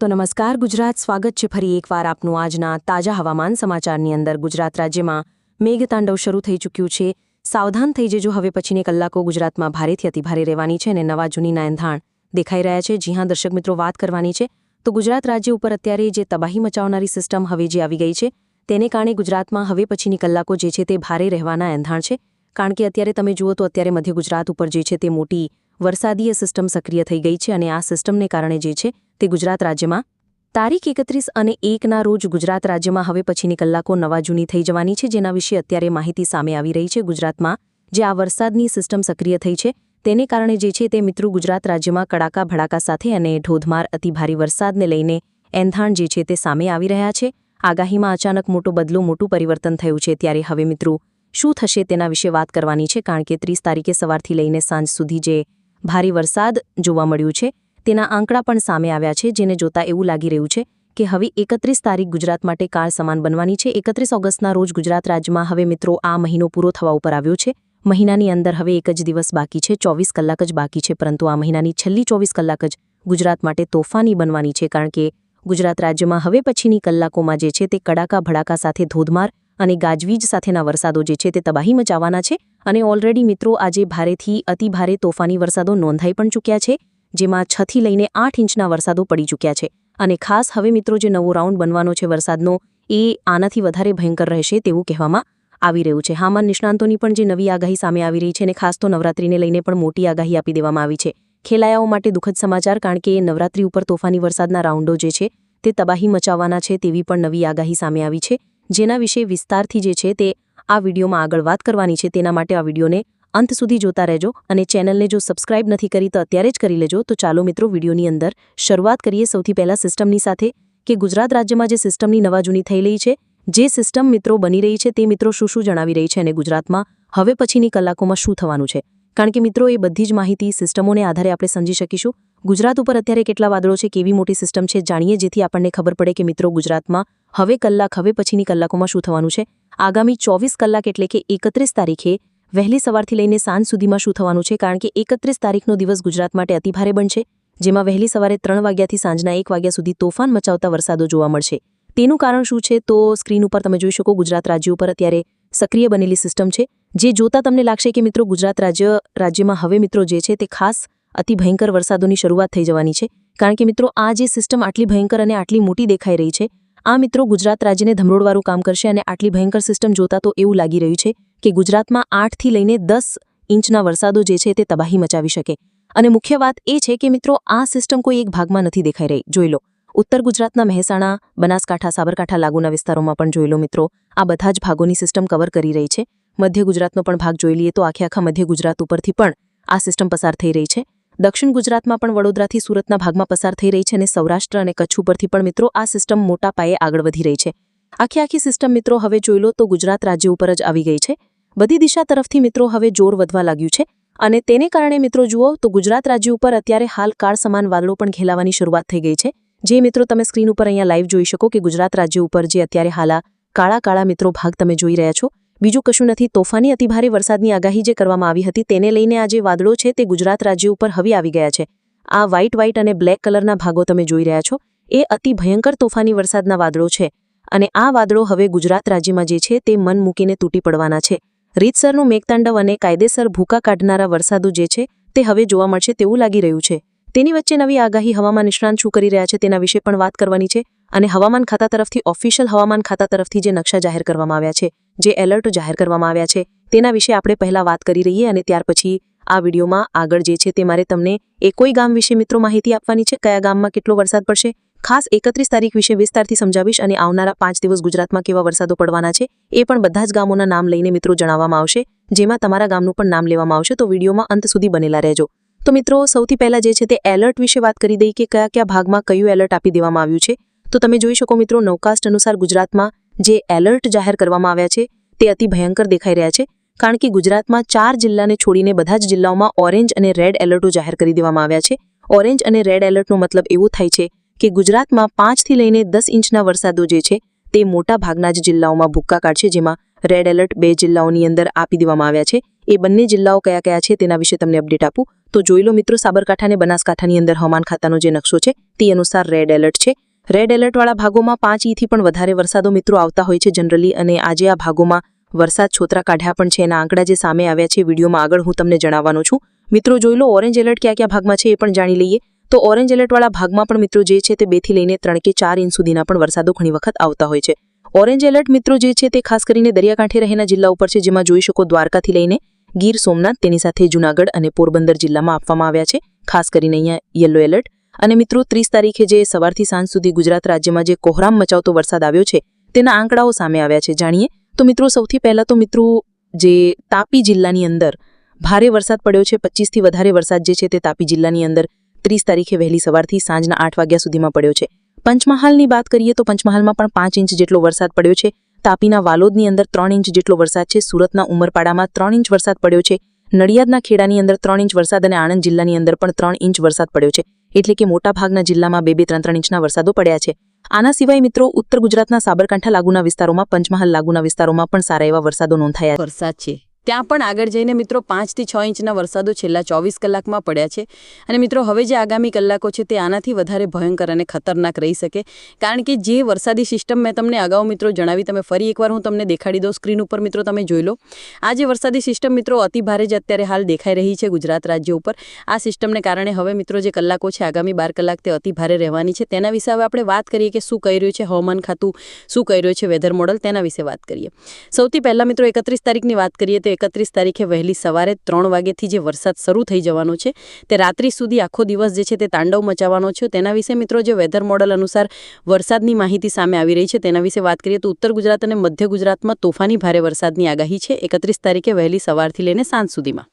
તો નમસ્કાર ગુજરાત, સ્વાગત છે ફરી એકવાર આપનું આજના તાજા હવામાન સમાચારની અંદર। ગુજરાત રાજ્યમાં મેઘતાંડવ શરૂ થઈ ચૂક્યું છે। સાવધાન થઈ જજો, હવે પછીની કલાકો ગુજરાતમાં ભારેથી અતિભારે રહેવાની છે અને નવા જૂનીના એંધાણ દેખાઈ રહ્યા છે। જી હા દર્શક મિત્રો, વાત કરવાની છે તો ગુજરાત રાજ્ય ઉપર અત્યારે જે તબાહી મચાવનારી સિસ્ટમ હવે જે આવી ગઈ છે તેને કારણે ગુજરાતમાં હવે પછીની કલાકો જે છે તે ભારે રહેવાના એંધાણ છે। કારણ કે અત્યારે તમે જુઓ તો અત્યારે મધ્ય ગુજરાત ઉપર જે છે તે મોટી વરસાદીય સિસ્ટમ સક્રિય થઈ ગઈ છે અને આ સિસ્ટમને કારણે જે છે તે ગુજરાત રાજ્યમાં તારીખ 31 અને 1ના રોજ ગુજરાત રાજ્યમાં હવે પછીની કલાકો નવા જૂની થઈ જવાની છે, જેના વિશે અત્યારે માહિતી સામે આવી રહી છે। ગુજરાતમાં જે આ વરસાદની સિસ્ટમ સક્રિય થઈ છે તેને કારણે જે છે તે મિત્રો ગુજરાત રાજ્યમાં કડાકા ભડાકા સાથે અને ધોધમાર અતિભારે વરસાદને લઈને એંધાણ જે છે તે સામે આવી રહ્યા છે। આગાહીમાં અચાનક મોટો બદલો, મોટું પરિવર્તન થયું છે, ત્યારે હવે મિત્રો શું થશે તેના વિશે વાત કરવાની છે। કારણ કે 30 તારીખે સવારથી લઈને સાંજ સુધી જે ભારે વરસાદ જોવા મળ્યું છે તેના આંકડા પણ સામે આવ્યા છે, જેને જોતા એવું લાગી રહ્યું છે કે હવે 31 તારીખ ગુજરાત માટે કાળ સમાન બનવાની છે। 31 ઓગસ્ટના રોજ ગુજરાત રાજ્યમાં હવે મિત્રો આ મહિનો પૂરો થવા ઉપર આવ્યો છે। મહિનાની અંદર હવે એક જ દિવસ બાકી છે, 24 કલાક જ બાકી છે, પરંતુ આ મહિનાની છેલ્લી 24 કલાક જ ગુજરાત માટે તોફાની બનવાની છે। કારણ કે ગુજરાત રાજ્યમાં હવે પછીની કલાકોમાં જે છે તે કડાકા ભડાકા સાથે ધોધમાર અને ગાજવીજ સાથેના વરસાદો જે છે તે તબાહી મચાવવાના છે અને ઓલરેડી મિત્રો આજે ભારેથી અતિભારે તોફાની વરસાદો નોંધાઈ પણ ચૂક્યા છે, જેમાં 6 થી લઈને 8 ઇંચના વરસાદો પડી ચૂક્યા છે। અને ખાસ હવે મિત્રો જે નવો રાઉન્ડ બનવાનો છે વરસાદનો એ આનાથી વધારે ભયંકર રહેશે તેવું કહેવામાં આવી રહ્યું છે। હવામાન નિષ્ણાંતોની પણ જે નવી આગાહી સામે આવી રહી છે અને ખાસ તો નવરાત્રીને લઈને પણ મોટી આગાહી આપી દેવામાં આવી છે। ખેલાયાઓ માટે દુઃખદ સમાચાર, કારણ કે નવરાત્રી ઉપર તોફાની વરસાદના રાઉન્ડો જે છે તે તબાહી મચાવવાના છે તેવી પણ નવી આગાહી સામે આવી છે, જેના વિશે વિસ્તારથી જે છે તે આ વિડીયોમાં આગળ વાત કરવાની છે। તેના માટે આ વિડીયોને અંત સુધી જોતા રહેજો અને ચેનલને જો સબસ્ક્રાઇબ નથી કરી તો અત્યારે જ કરી લેજો। તો ચાલો મિત્રો વિડીયોની અંદર શરૂઆત કરીએ સૌથી પહેલા સિસ્ટમની સાથે કે ગુજરાત રાજ્યમાં જે સિસ્ટમની નવા જૂની થઈ રહી છે, જે સિસ્ટમ મિત્રો બની રહી છે તે મિત્રો શું શું જણાવી રહી છે અને ગુજરાતમાં હવે પછીની કલાકોમાં શું થવાનું છે। કારણ કે મિત્રો એ બધી જ માહિતી સિસ્ટમોને આધારે આપણે સમજી શકીશું। ગુજરાત ઉપર અત્યારે કેટલા વાદળો છે, કેવી મોટી સિસ્ટમ છે, જાણીએ જેથી આપણને ખબર પડે કે મિત્રો ગુજરાતમાં હવે પછીની કલાકોમાં શું થવાનું છે। આગામી 24 કલાક એટલે કે 31 તારીખે વહેલી સવારથી લઈને સાંજ સુધીમાં શું થવાનું છે। કારણ કે 31 તારીખનો દિવસ ગુજરાત માટે અતિભારે બનશે, જેમાં વહેલી સવારે 3 વાગ્યાથી સાંજના 1 વાગ્યા સુધી તોફાન મચાવતા વરસાદો જોવા મળશે। તેનું કારણ શું છે તો સ્ક્રીન ઉપર તમે જોઈ શકો ગુજરાત રાજ્ય ઉપર અત્યારે સક્રિય બનેલી સિસ્ટમ છે, જે જોતા તમને લાગશે કે મિત્રો ગુજરાત રાજ્યમાં હવે મિત્રો જે છે તે ખાસ અતિ ભયંકર વરસાદોની શરૂઆત થઈ જવાની છે। કારણ કે મિત્રો આ જે સિસ્ટમ આટલી ભયંકર અને આટલી મોટી દેખાઈ રહી છે, આ મિત્રો ગુજરાત રાજ્યને ધમરોડવાળું કામ કરશે અને આટલી ભયંકર સિસ્ટમ જોતા તો એવું લાગી રહ્યું છે કે ગુજરાતમાં 8 થી લઈને 10 ઇંચના વરસાદો જે છે તે તબાહી મચાવી શકે। અને મુખ્ય વાત એ છે કે મિત્રો આ સિસ્ટમ કોઈ એક ભાગમાં નથી દેખાઈ રહી। જોઈ લો ઉત્તર ગુજરાતના મહેસાણા, બનાસકાંઠા, સાબરકાંઠા લાગુના વિસ્તારોમાં પણ જોઈ લો મિત્રો આ બધા જ ભાગોની સિસ્ટમ કવર કરી રહી છે। મધ્ય ગુજરાતનો પણ ભાગ જોઈ લઈએ તો આખા મધ્ય ગુજરાત ઉપરથી પણ આ સિસ્ટમ પસાર થઈ રહી છે। દક્ષિણ ગુજરાતમાં પણ વડોદરાથી સુરતના ભાગમાં પસાર થઈ રહી છે અને સૌરાષ્ટ્ર અને કચ્છ ઉપરથી પણ મિત્રો આ સિસ્ટમ મોટા પાયે આગળ વધી રહી છે। આખી સિસ્ટમ મિત્રો હવે જોઈ લો તો ગુજરાત રાજ્ય ઉપર જ આવી ગઈ છે। બધી દિશા તરફથી મિત્રો હવે જોર વધવા લાગ્યું છે અને તેને કારણે મિત્રો જુઓ તો ગુજરાત રાજ્ય ઉપર અત્યારે હાલ કાળ સમાન વાદળો પણ ઘેલાવાની શરૂઆત થઈ ગઈ છે। જે મિત્રો તમે સ્ક્રીન ઉપર અહીંયા લાઈવ જોઈ શકો કે ગુજરાત રાજ્ય ઉપર જે અત્યારે હાલ કાળા મિત્રો ભાગ તમે જોઈ રહ્યા છો, બીજું કશું નથી, તોફાની અતિભારે વરસાદની આગાહી જે કરવામાં આવી હતી તેને લઈને આ જે વાદળો છે તે ગુજરાત રાજ્ય ઉપર હવે આવી ગયા છે। આ વ્હાઇટ અને બ્લેક કલરના ભાગો તમે જોઈ રહ્યા છો એ અતિ ભયંકર તોફાની વરસાદના વાદળો છે અને આ વાદળો હવે ગુજરાત રાજ્યમાં જે છે તે મન મૂકીને તૂટી પડવાના છે। રીતસરનું મેઘતાંડવ અને કાયદેસર ભૂકા કાઢનારા વરસાદો જે છે તે હવે જોવા મળશે તેવું લાગી રહ્યું છે। તેની વચ્ચે નવી આગાહી હવામાન નિષ્ણાંત શું કરી રહ્યા છે તેના વિશે પણ વાત કરવાની છે અને હવામાન ખાતા તરફથી ઓફિશિયલ હવામાન ખાતા તરફથી જે નકશા જાહેર કરવામાં આવ્યા છે, જે એલર્ટ જાહેર કરવામાં આવ્યા છે તેના વિશે આપણે પહેલા વાત કરી રહીએ અને ત્યાર પછી આ વિડીયોમાં આગળ જે છે તે મારે તમને કોઈ ગામ વિશે મિત્રો માહિતી આપવાની છે, કયા ગામમાં કેટલો વરસાદ પડશે, ખાસ 31 તારીખ વિશે વિસ્તારથી સમજાવીશ અને આવનારા 5 દિવસ ગુજરાતમાં કેવા વરસાદો પડવાના છે એ પણ બધા જ ગામોના નામ લઈને મિત્રો જણાવવામાં આવશે, જેમાં તમારા ગામનું પણ નામ લેવામાં આવશે। તો વિડીયોમાં અંત સુધી બનેલા રહેજો। તો મિત્રો સૌથી પહેલા જે છે તે એલર્ટ વિશે વાત કરી દઈએ કે કયા ભાગમાં કયું એલર્ટ આપી દેવામાં આવ્યું છે। તો તમે જોઈ શકો મિત્રો નવકાસ્ટ અનુસાર ગુજરાતમાં જે એલર્ટ જાહેર કરવામાં આવ્યા છે તે અતિ ભયંકર દેખાઈ રહ્યા છે। કારણ કે ગુજરાતમાં 4 જિલ્લાને છોડીને બધા જ જિલ્લાઓમાં ઓરેન્જ અને રેડ એલર્ટો જાહેર કરી દેવામાં આવ્યા છે। ઓરેન્જ અને રેડ એલર્ટનો મતલબ એવું થાય છે કે ગુજરાતમાં 5 થી લઈને 10 ઇંચના વરસાદો જે છે તે મોટા ભાગના જ જિલ્લાઓમાં ભૂક્કા કાઢશે, જેમાં રેડ એલર્ટ 2 જિલ્લાઓની અંદર આપી દેવામાં આવ્યા છે। એ બંને જિલ્લાઓ કયા કયા છે તેના વિશે તમને અપડેટ આપું તો જોઈ લો મિત્રો, સાબરકાંઠા અને બનાસકાંઠાની અંદર હવામાન ખાતાનો જે નકશો છે તે અનુસાર રેડ એલર્ટ છે. રેડ એલર્ટવાળા ભાગોમાં 5 ઇંચથી પણ વધારે વરસાદો મિત્રો આવતા હોય છે જનરલી, અને આજે આ ભાગોમાં વરસાદ છોતરા કાઢ્યા પણ છે. એના આંકડા જે સામે આવ્યા છે વિડીયોમાં આગળ હું તમને જણાવવાનો છું. મિત્રો જોઈ લો, ઓરેન્જ એલર્ટ કયા કયા ભાગમાં છે એ પણ જાણી લઈએ. તો ઓરેન્જ એલર્ટવાળા ભાગમાં પણ મિત્રો જે છે તે 2 થી લઈને 3 કે 4 ઇંચ સુધીના પણ વરસાદો ઘણી વખત આવતા હોય છે. ઓરેન્જ એલર્ટ મિત્રો જે છે તે ખાસ કરીને દરિયાકાંઠે રહેના જિલ્લા ઉપર છે, જેમાં જોઈ શકો દ્વારકાથી લઈને ગીર સોમનાથ, તેની સાથે જૂનાગઢ અને પોરબંદર જિલ્લામાં આપવામાં આવ્યા છે. ખાસ કરીને અહીંયા યલો એલર્ટ. અને મિત્રો 30 તારીખે જે સવારથી સાંજ સુધી ગુજરાત રાજ્યમાં જે કોહરામ મચાવતો વરસાદ આવ્યો છે તેના આંકડાઓ સામે આવ્યા છે. જાણીએ તો મિત્રો સૌથી પહેલા તો મિત્રો જે તાપી જિલ્લાની અંદર ભારે વરસાદ પડ્યો છે. 25 થી વધારે વરસાદ જે છે તે તાપી જિલ્લાની અંદર 30 તારીખે વહેલી સવારથી સાંજના 8 વાગ્યા સુધીમાં પડ્યો છે. પંચમહાલની વાત કરીએ તો પંચમહાલમાં પણ 5 ઇંચ જેટલો વરસાદ પડ્યો છે. તાપીના વાલોદની અંદર 3 ઇંચ જેટલો વરસાદ છે. સુરતના ઉમરપાડામાં 3 ઇંચ વરસાદ પડ્યો છે. નડિયાદના ખેડાની અંદર 3 ઇંચ વરસાદ અને આણંદ જિલ્લાની અંદર પણ 3 ઇંચ વરસાદ પડ્યો છે. એટલે કે મોટાભાગના જિલ્લામાં 2-2, 3-3 ઇંચના વરસાદો પડ્યા છે. આના સિવાય મિત્રો ઉત્તર ગુજરાતના સાબરકાંઠા લાગુના વિસ્તારોમાં, પંચમહાલ લાગુના વિસ્તારોમાં પણ સારા એવા વરસાદો નોંધાયા વરસાદ છે. ત્યાં પણ આગળ જઈને મિત્રો 5 થી 6 ઇંચના વરસાદો છેલ્લા 24 કલાકમાં પડ્યા છે. અને મિત્રો હવે જે આગામી કલાકો છે તે આનાથી વધારે ભયંકર અને ખતરનાક રહી શકે, કારણ કે જે વરસાદી સિસ્ટમ મેં તમને અગાઉ મિત્રો જણાવી, તમે ફરી એકવાર હું તમને દેખાડી દઉં સ્ક્રીન ઉપર મિત્રો, તમે જોઈ લો. આ જે વરસાદી સિસ્ટમ મિત્રો અતિ ભારે જ અત્યારે હાલ દેખાઈ રહી છે ગુજરાત રાજ્ય ઉપર. આ સિસ્ટમને કારણે હવે મિત્રો જે કલાકો છે આગામી 12 કલાક તે અતિ ભારે રહેવાની છે. તેના વિશે હવે આપણે વાત કરીએ કે શું કહી રહ્યું છે હવામાન ખાતું, શું કહી રહ્યું છે વેધર મોડલ, તેના વિશે વાત કરીએ. સૌથી પહેલા મિત્રો 31 તારીખની વાત કરીએ તો 31 તારીખે વહેલી સવારે 3 વાગ્યાથી જે વરસાદ શરૂ થઈ જવાનો છે તે રાત્રિ સુધી આખો દિવસ જે છે તે તાંડવ મચાવવાનો છે. તેના વિશે મિત્રો જે વેધર મોડલ અનુસાર વરસાદની માહિતી સામે આવી રહી છે તેના વિશે વાત કરીએ તો ઉત્તર ગુજરાત અને મધ્ય ગુજરાતમાં તોફાની ભારે વરસાદની આગાહી છે 31 તારીખે વહેલી સવારથી લઈને સાંજ સુધીમાં.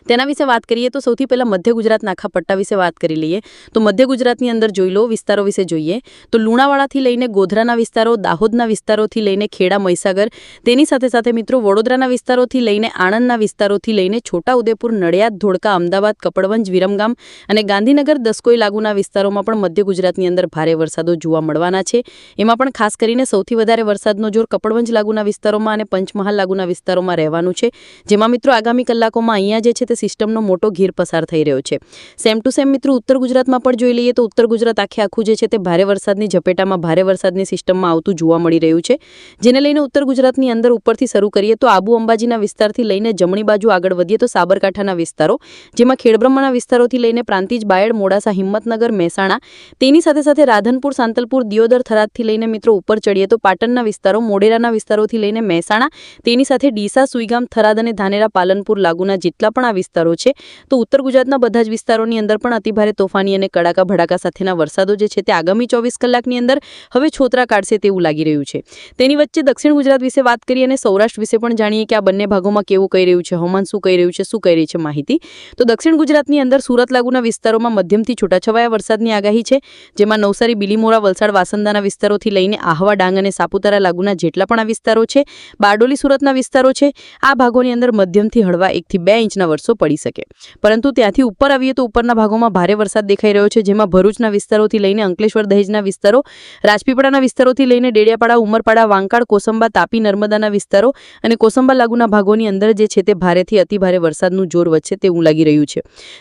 તેના વિશે વાત કરીએ તો સૌથી પહેલા મધ્ય ગુજરાતના આખા પટ્ટા વિશે વાત કરી લઈએ. તો મધ્ય ગુજરાતની અંદર જોઈ લો, વિસ્તારો વિશે જોઈએ તો લુણાવાડાથી લઈને ગોધરાના વિસ્તારો, દાહોદના વિસ્તારોથી લઈને ખેડા, મહીસાગર, તેની સાથે સાથે મિત્રો વડોદરાના વિસ્તારોથી લઈને આણંદના વિસ્તારોથી લઈને છોટાઉદેપુર, નડિયાદ, ધોળકા, અમદાવાદ, કપડવંજ, વિરમગામ અને ગાંધીનગર, દસકોઈ લાગુના વિસ્તારોમાં પણ મધ્ય ગુજરાતની અંદર ભારે વરસાદો જોવા મળવાના છે. એમાં પણ ખાસ કરીને સૌથી વધારે વરસાદનો જોર કપડવંજ લાગુના વિસ્તારોમાં અને પંચમહાલ લાગુના વિસ્તારોમાં રહેવાનું છે, જેમાં મિત્રો આગામી કલાકોમાં અહીંયા જે છે સિસ્ટમનો મોટો ઘેર પસાર થઈ રહ્યો છે. સેમ ટુ સેમ મિત્રો ઉત્તર ગુજરાતમાં પણ જોઈ લઈએ તો ઉત્તર ગુજરાત આખું જે છે તે ભારે વરસાદની ઝપેટામાં, ભારે વરસાદની સિસ્ટમમાં આવતું જોવા મળી રહ્યું છે. જેને લઈને ઉત્તર ગુજરાતની અંદર ઉપરથી શરૂ કરીએ તો આબુ અંબાજીના વિસ્તારથી લઈને જમણી બાજુ આગળ વધીએ તો સાબરકાંઠાના વિસ્તારો, જેમાં ખેડબ્રહ્માના વિસ્તારોથી લઈને પ્રાંતિજ, બાયડ, મોડાસા, હિંમતનગર, મહેસાણા, તેની સાથે સાથે રાધનપુર, સાંતલપુર, દિયોદર, થરાદથી લઈને મિત્રો ઉપર ચડીએ તો પાટણના વિસ્તારો, મોઢેરાના વિસ્તારોથી લઈને મહેસાણા, તેની સાથે ડીસા, સુઈગામ, થરાદ અને ધાનેરા, પાલનપુર લાગુના જેટલા પણ વિસ્તારો છે તો ઉત્તર ગુજરાતના બધા જ વિસ્તારોની અંદર પણ અતિભારે તોફાની અને કડાકા ભડાકા સાથેના વરસાદો જે છે તે આગામી 24 કલાકની અંદર હવે છોતરા કાઢશે તેવું લાગી રહ્યું છે. તેની વચ્ચે દક્ષિણ ગુજરાત વિશે વાત કરીએ અને સૌરાષ્ટ્ર વિશે પણ જાણીએ કે આ બંને ભાગોમાં કેવું કહી રહ્યું છે હવામાન, શું કહી રહ્યું છે, શું કહી રહી છે માહિતી. તો દક્ષિણ ગુજરાતની અંદર સુરત લાગુના વિસ્તારોમાં મધ્યમથી છૂટાછવાયા વરસાદની આગાહી છે, જેમાં નવસારી, બિલીમોરા, વલસાડ, વાસંદાના વિસ્તારોથી લઈને આહવા, ડાંગ અને સાપુતારા લાગુના જેટલા પણ આ વિસ્તારો છે, બારડોલી, સુરતના વિસ્તારો છે, આ ભાગોની અંદર મધ્યમથી હળવા 1 થી 2 ઇંચના વરસો પડી શકે. પરંતુ ત્યાંથી ઉપર આવીએ તો ઉપરના ભાગોમાં ભારે વરસાદ દેખાઈ રહ્યો છે, જેમાં ભરૂચના વિસ્તારોથી લઈને અંકલેશ્વર, દહેજના વિસ્તારો, રાજપીપળાના વિસ્તારોથી લઈને ડેડિયાપાડા, ઉમરપાડા, વાંકાડ, કોસંબા, તાપી, નર્મદાના વિસ્તારો અને કોસંબા લાગુના ભાગોની અંદર જે છે તે ભારેથી અતિભારે વરસાદનું જોર વધશે તેવું લાગી રહ્યું છે.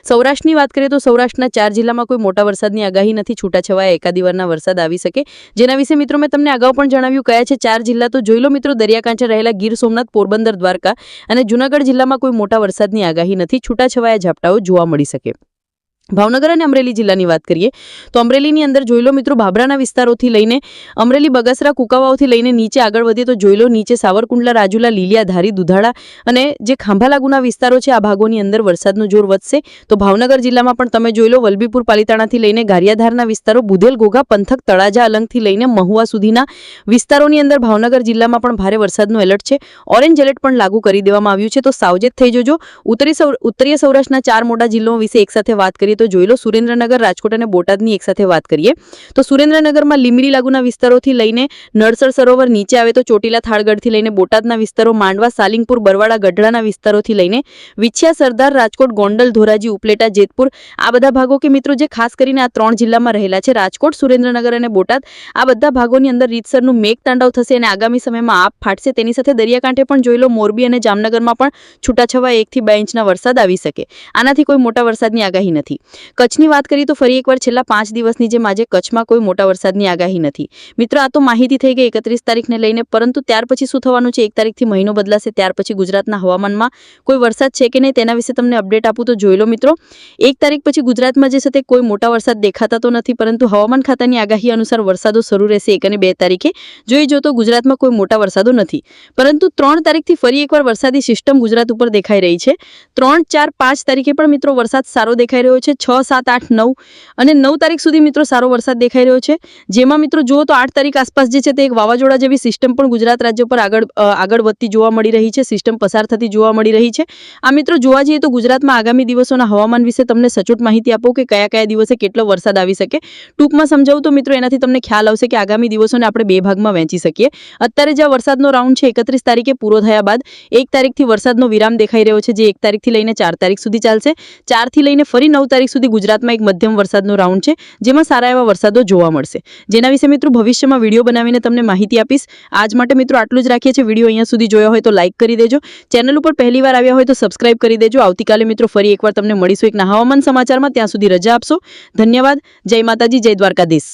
સૌરાષ્ટ્રની વાત કરીએ તો સૌરાષ્ટ્રના 4 જિલ્લામાં કોઈ મોટા વરસાદની આગાહી નથી. છૂટાછવાયા એકાદીવારના વરસાદ આવી શકે, જેના વિશે મિત્રો મેં તમને અગાઉ પણ જણાવ્યું કયા છે 4 જિલ્લા. તો જોઈ લો મિત્રો, દરિયાકાંઠે રહેલા ગીર સોમનાથ, પોરબંદર, દ્વારકા અને જૂનાગઢ જિલ્લામાં કોઈ મોટા વરસાદની આગાહી નથી. છૂટાછવાયા ઝાપટાઓ જોવા મળી શકે. ભાવનગર અને અમરેલી જિલ્લાની વાત કરીએ તો અમરેલીની અંદર જોઈ લો મિત્રો, બાબરાના વિસ્તારોથી લઈને અમરેલી, બગસરા, કુકાવાવથી લઈને નીચે આગળ વધીએ તો જોઈ લો નીચે સાવરકુંડલા, રાજુલા, લીલિયા, ધારી, દુધાળા અને જે ખાંભા લાગુના વિસ્તારો છે આ ભાગોની અંદર વરસાદનું જોર વધશે. તો ભાવનગર જિલ્લામાં પણ તમે જોઈ લો વલભીપુર, પાલિતાણાથી લઈને ગારિયાધારના વિસ્તારો, બુધેલ, ઘોઘા, પંથક, તળાજા, અલંગથી લઈને મહુવા સુધીના વિસ્તારોની અંદર ભાવનગર જિલ્લામાં પણ ભારે વરસાદનું એલર્ટ છે. ઓરેન્જ એલર્ટ પણ લાગુ કરી દેવામાં આવ્યું છે, તો સાવચેત થઈ જજો. ઉત્તરીય સૌરાષ્ટ્રના 4 મોટા જિલ્લાઓ વિશે એકસાથે વાત કરીએ કરીએ તો જોઈ લો. સુરેન્દ્રનગર, રાજકોટ અને બોટાદની એકસાથે વાત કરીએ તો સુરેન્દ્રનગરમાં લીમડી લાગુના વિસ્તારોથી લઈને નળસર સરોવર નીચે આવે તો ચોટીલા થાળગઢથી લઈને બોટાદના વિસ્તારો, માંડવા, સાલિંગપુર, બરવાડા, ગઢડાના વિસ્તારોથી લઈને વિછિયા, સરદાર, રાજકોટ, ગોંડલ, ધોરાજી, ઉપલેટા, જેતપુર, આ બધા ભાગો કે મિત્રો જે ખાસ કરીને આ 3 જિલ્લામાં રહેલા છે, રાજકોટ, સુરેન્દ્રનગર અને બોટાદ, આ બધા ભાગોની અંદર રીતસરનું મેઘતાંડવ થશે અને આગામી સમયમાં આપ ફાટશે. તેની સાથે દરિયાકાંઠે પણ જોઈ લો, મોરબી અને જામનગરમાં પણ છૂટાછવાયા 1 થી 2 ઇંચના વરસાદ આવી શકે. આનાથી કોઈ મોટા વરસાદની આગાહી નથી. કચ્છની વાત કરીએ તો ફરી એકવાર છેલ્લા 5 દિવસની જેમ આજે કચ્છમાં કોઈ મોટા વરસાદની આગાહી નથી. મિત્રો, આ તો માહિતી થઈ ગઈ 31 તારીખને લઈને, પરંતુ ત્યાર પછી શું થવાનું છે? 1 તારીખથી મહિનો બદલાશે. ત્યાર પછી ગુજરાતના હવામાનમાં કોઈ વરસાદ છે કે નહીં તેના વિશે તમને અપડેટ આપું તો જોઈ લો મિત્રો. 1 તારીખ પછી ગુજરાતમાં જે છે તે કોઈ મોટા વરસાદ દેખાતા તો નથી, પરંતુ હવામાન ખાતાની આગાહી અનુસાર વરસાદો શરૂ રહેશે 1 અને 2 તારીખે. જો તો ગુજરાતમાં કોઈ મોટા વરસાદો નથી, પરંતુ 3 તારીખથી ફરી એકવાર વરસાદી સિસ્ટમ ગુજરાત ઉપર દેખાઈ રહી છે. 3, 4, 5 તારીખે પણ મિત્રો વરસાદ સારો દેખાઈ રહ્યો છે. 6, 7, 8, 9 અને 9 તારીખ સુધી મિત્રો સારો વરસાદ દેખાઈ રહ્યો છે. જેમાં મિત્રો જુઓ તો 8 તારીખ આસપાસ જે છે તે એક વાવાઝોડા જેવી સિસ્ટમ પણ ગુજરાત રાજ્ય પર આગળ વધતી જોવા મળી રહી છે. સિસ્ટમ પસાર થતી જોવા મળી રહી છે. આ મિત્રો જોવા જઈએ તો ગુજરાતમાં આગામી દિવસોના હવામાન વિશે તમને સચોટ માહિતી આપો કે કયા દિવસે કેટલો વરસાદ આવી શકે. ટૂંકમાં સમજાવું તો મિત્રો એનાથી તમને ખ્યાલ આવશે કે આગામી દિવસોને આપણે 2 ભાગમાં વહેંચી શકીએ. અત્યારે જે વરસાદનો રાઉન્ડ છે 31 તારીખે પૂરો થયા બાદ 1 તારીખથી વરસાદનો વિરામ દેખાઈ રહ્યો છે, જે 1 તારીખથી લઈને 4 તારીખ સુધી ચાલશે. 4 થી લઈને ફરી 9 તારીખ સુધી ગુજરાતમાં એક મધ્યમ વરસાદનો રાઉન્ડ છે, જેમાં સારા એવા વરસાદો જોવા મળશે. જેના વિશે મિત્રો ભવિષ્યમાં વિડીયો બનાવીને તમને માહિતી આપીશ. આજ માટે મિત્રો આટલું જ રાખીએ છીએ. વિડીયો અહીંયા સુધી જોયો હોય તો લાઇક કરી દેજો. ચેનલ ઉપર પહેલીવાર આવ્યા હોય તો સબસ્ક્રાઇબ કરી દેજો. આવતીકાલે મિત્રો ફરી એકવાર તમને મળીશું એક નવા હવામાન સમાચારમાં. ત્યાં સુધી રજા આપશો. ધન્યવાદ. જય માતાજી, જય દ્વારકાધીશ.